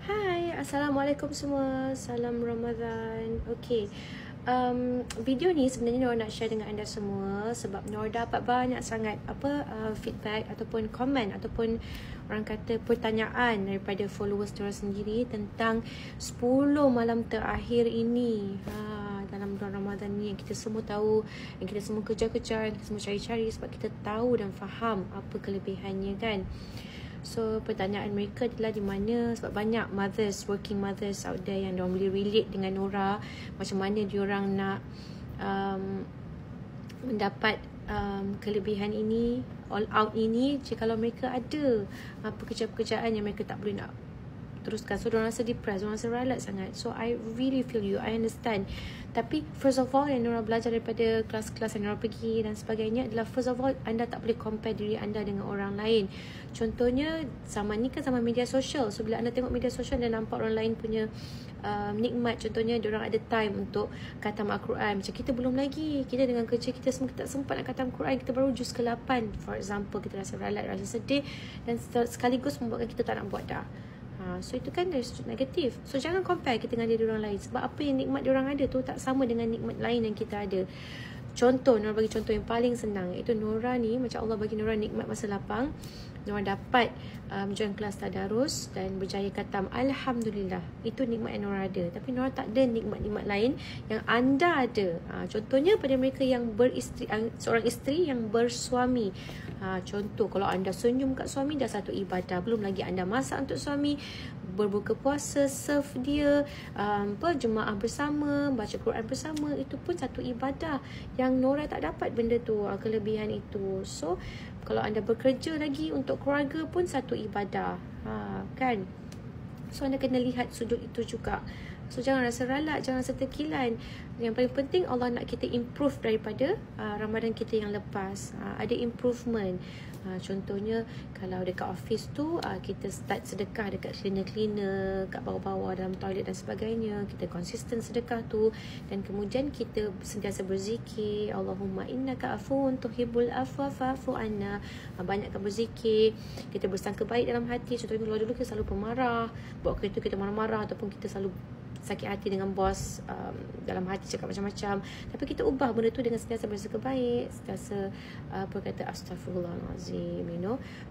Hai, Assalamualaikum semua. Salam Ramadan. Okay, video ni sebenarnya Nora nak share dengan anda semua sebab Nora dapat banyak sangat feedback ataupun komen ataupun orang kata pertanyaan daripada followers Nora sendiri tentang 10 malam terakhir ini. Dalam bulan Ramadan ni yang kita semua tahu, yang kita semua kejar-kejar, yang kita semua cari-cari sebab kita tahu dan faham apa kelebihannya kan. So pertanyaan mereka adalah di mana, sebab banyak mothers, working mothers out there yang diorang boleh relate dengan Nora, macam mana diorang nak mendapat kelebihan ini, all out ini, jika kalau mereka ada pekerjaan-pekerjaan yang mereka tak boleh nak teruskan. So diorang rasa depressed, diorang rasa ralat sangat. So I really feel you, I understand. Tapi first of all yang Nora belajar daripada kelas-kelas yang Nora pergi dan sebagainya adalah, first of all, anda tak boleh compare diri anda dengan orang lain. Contohnya zaman ni kan zaman media sosial. So bila anda tengok media sosial dan nampak orang lain punya nikmat, contohnya diorang ada time untuk khatam Al-Quran, macam kita belum lagi. Kita dengan kerja kita semua, kita tak sempat nak khatam Al-Quran, kita baru juz ke-8 for example. Kita rasa ralat, rasa sedih dan sekaligus membuatkan kita tak nak buat dah. So itu kan dari sudut negatif. So jangan compare kita dengan diri orang lain, sebab apa yang nikmat diorang ada tu tak sama dengan nikmat lain yang kita ada. Contoh, Nora bagi contoh yang paling senang, iaitu Nora ni, macam Allah bagi Nora nikmat masa lapang. Nora dapat join kelas tadarus dan berjaya khatam. Alhamdulillah, itu nikmat yang Nora ada. Tapi Nora tak ada nikmat-nikmat lain yang anda ada. Contohnya pada mereka yang beristeri, seorang isteri yang bersuami. Contoh, kalau anda senyum kat suami dah satu ibadah. Belum lagi anda masak untuk suami, berbuka puasa, serve dia, jemaah bersama, baca Quran bersama, itu pun satu ibadah yang Nora tak dapat benda tu, kelebihan itu. So kalau anda bekerja lagi untuk keluarga pun satu ibadah, kan? So anda kena lihat sudut itu juga. So jangan rasa ralat, jangan rasa terkilan. Yang paling penting Allah nak kita improve daripada Ramadan kita yang lepas. Ada improvement. Contohnya kalau dekat office tu kita start sedekah dekat cleaner-cleaner, kat bawah-bawah dalam toilet dan sebagainya. Kita konsisten sedekah tu, dan kemudian kita sentiasa berzikir, Allahumma innaka afuwun tuhibbul afwa fa'fu anna. Banyakkan berzikir. Kita bersangka baik dalam hati. Contohnya dulu kita selalu pemarah, buat kereta kita marah-marah, ataupun kita selalu sakit hati dengan bos, dalam hati cakap macam-macam. Tapi kita ubah benda tu dengan sentiasa bersangka baik, sentiasa berkata astaghfirullahalazim,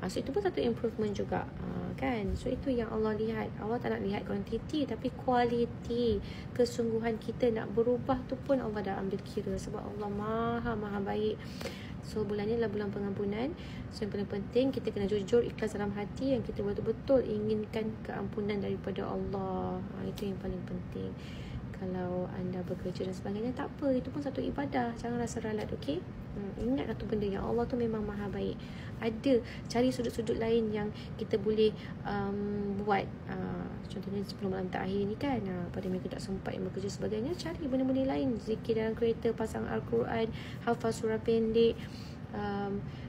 so itu pun satu improvement juga, kan. So itu yang Allah lihat. Allah tak nak lihat kuantiti tapi kualiti. Kesungguhan kita nak berubah tu pun Allah dah ambil kira, sebab Allah maha baik. So bulan ni adalah bulan pengampunan. So yang paling penting kita kena jujur, ikhlas dalam hati, yang kita betul-betul inginkan keampunan daripada Allah. Itu yang paling penting. Kalau anda bekerja dan sebagainya, tak apa, itu pun satu ibadah. Jangan rasa ralat, okey? Ingat satu benda, yang Allah tu memang maha baik. Ada, cari sudut-sudut lain yang kita boleh buat. Contohnya 10 malam terakhir ni kan, pada mereka tak sempat yang bekerja sebagainya, cari benda-benda lain. Zikir dalam kereta, pasang Al-Quran, hafaz surah pendek.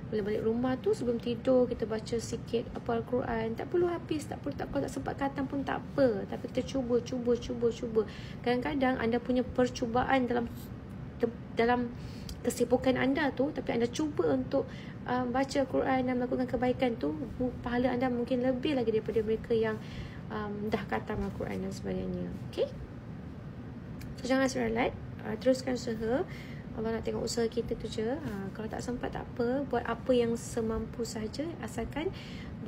Bila balik rumah tu, sebelum tidur kita baca sikit Al-Quran. Tak perlu habis, tak sempat khatam pun tak apa. Tapi kita cuba. Kadang-kadang anda punya percubaan dalam kesibukan anda tu, tapi anda cuba untuk baca Al-Quran dan melakukan kebaikan tu, pahala anda mungkin lebih lagi daripada mereka yang dah khatam Al-Quran dan sebagainya. Okay? So jangan seralat, teruskan usaha. Allah nak tengok usaha kita tu je. Kalau tak sempat tak apa, buat apa yang semampu saja, asalkan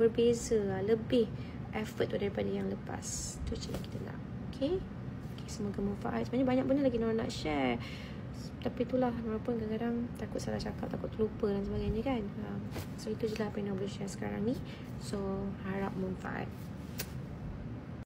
berbeza, lebih effort tu daripada yang lepas. Tu je yang kita nak. Okay, semoga manfaat. Sebenarnya banyak benda lagi Nora nak share, tapi itulah, Nora pun kadang-kadang takut salah cakap, takut terlupa dan sebagainya kan. So itu je lah apa yang Nora boleh share sekarang ni. So harap manfaat.